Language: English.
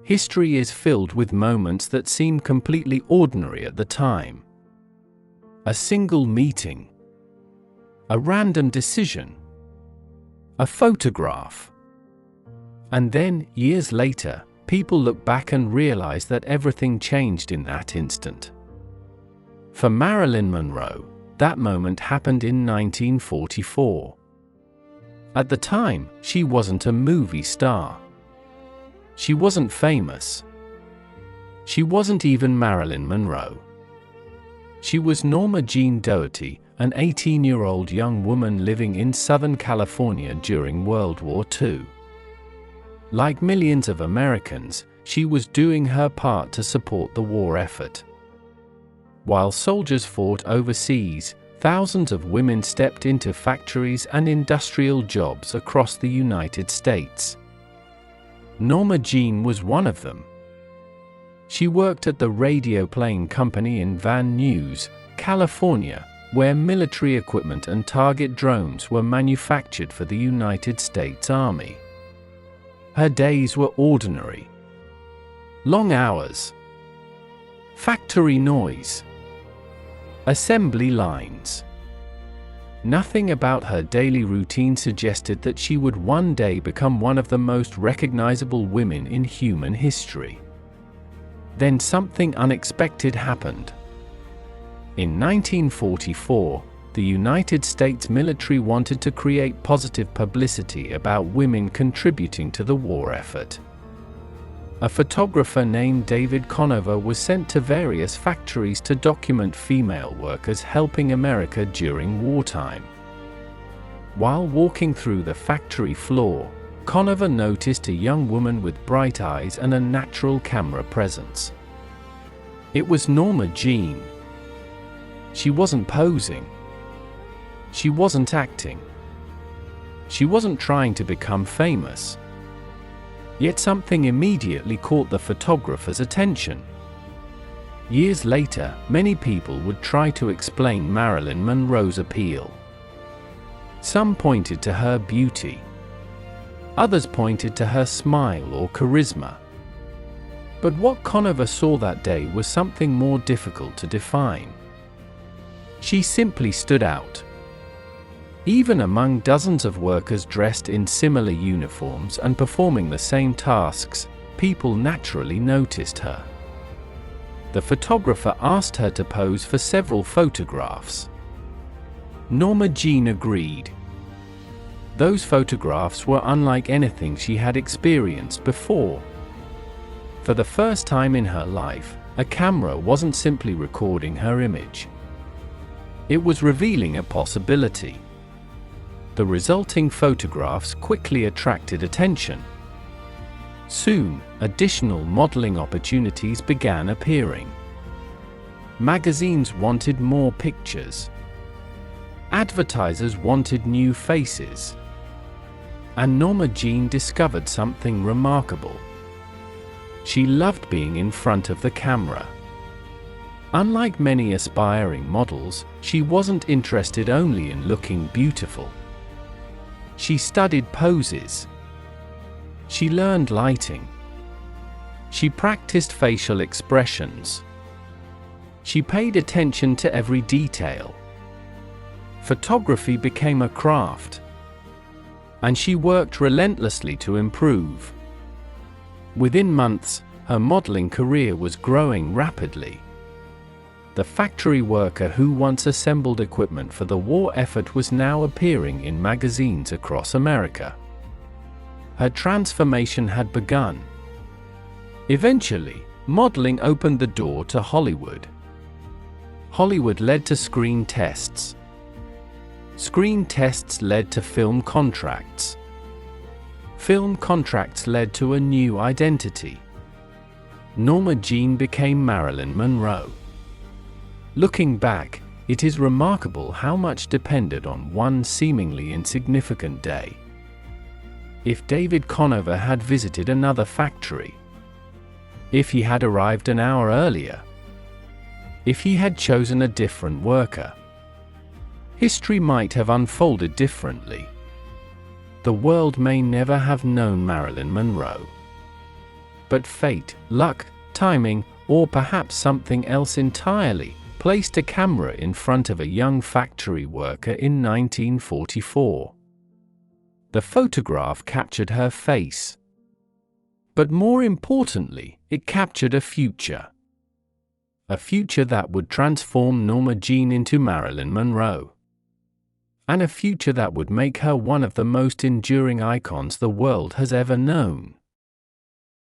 History is filled with moments that seem completely ordinary at the time. A single meeting, a random decision, a photograph. And then, years later, people look back and realize that everything changed in that instant. For Marilyn Monroe, that moment happened in 1944. At the time, she wasn't a movie star. She wasn't famous. She wasn't even Marilyn Monroe. She was Norma Jeane Dougherty, an 18-year-old young woman living in Southern California during World War II. Like millions of Americans, she was doing her part to support the war effort. While soldiers fought overseas, thousands of women stepped into factories and industrial jobs across the United States. Norma Jeane was one of them. She worked at the radio plane company in Van Nuys, California, where military equipment and target drones were manufactured for the United States Army. Her days were ordinary. Long hours, factory noise, assembly lines. Nothing about her daily routine suggested that she would one day become one of the most recognizable women in human history. Then something unexpected happened. In 1944, the United States military wanted to create positive publicity about women contributing to the war effort. A photographer named David Conover was sent to various factories to document female workers helping America during wartime. While walking through the factory floor, Conover noticed a young woman with bright eyes and a natural camera presence. It was Norma Jeane. She wasn't posing. She wasn't acting. She wasn't trying to become famous. Yet something immediately caught the photographer's attention. Years later, many people would try to explain Marilyn Monroe's appeal. Some pointed to her beauty. Others pointed to her smile or charisma. But what Conover saw that day was something more difficult to define. She simply stood out. Even among dozens of workers dressed in similar uniforms and performing the same tasks, people naturally noticed her. The photographer asked her to pose for several photographs. Norma Jeane agreed. Those photographs were unlike anything she had experienced before. For the first time in her life, a camera wasn't simply recording her image. It was revealing a possibility. The resulting photographs quickly attracted attention. Soon, additional modeling opportunities began appearing. Magazines wanted more pictures. Advertisers wanted new faces. And Norma Jeane discovered something remarkable. She loved being in front of the camera. Unlike many aspiring models, she wasn't interested only in looking beautiful. She studied poses. She learned lighting. She practiced facial expressions. She paid attention to every detail. Photography became a craft. And she worked relentlessly to improve. Within months, her modeling career was growing rapidly. The factory worker who once assembled equipment for the war effort was now appearing in magazines across America. Her transformation had begun. Eventually, modeling opened the door to Hollywood. Hollywood led to screen tests. Screen tests led to film contracts. Film contracts led to a new identity. Norma Jeane became Marilyn Monroe. Looking back, it is remarkable how much depended on one seemingly insignificant day. If David Conover had visited another factory, if he had arrived an hour earlier, if he had chosen a different worker, history might have unfolded differently. The world may never have known Marilyn Monroe. But fate, luck, timing, or perhaps something else entirely, placed a camera in front of a young factory worker in 1944. The photograph captured her face. But more importantly, it captured a future. A future that would transform Norma Jeane into Marilyn Monroe. And a future that would make her one of the most enduring icons the world has ever known.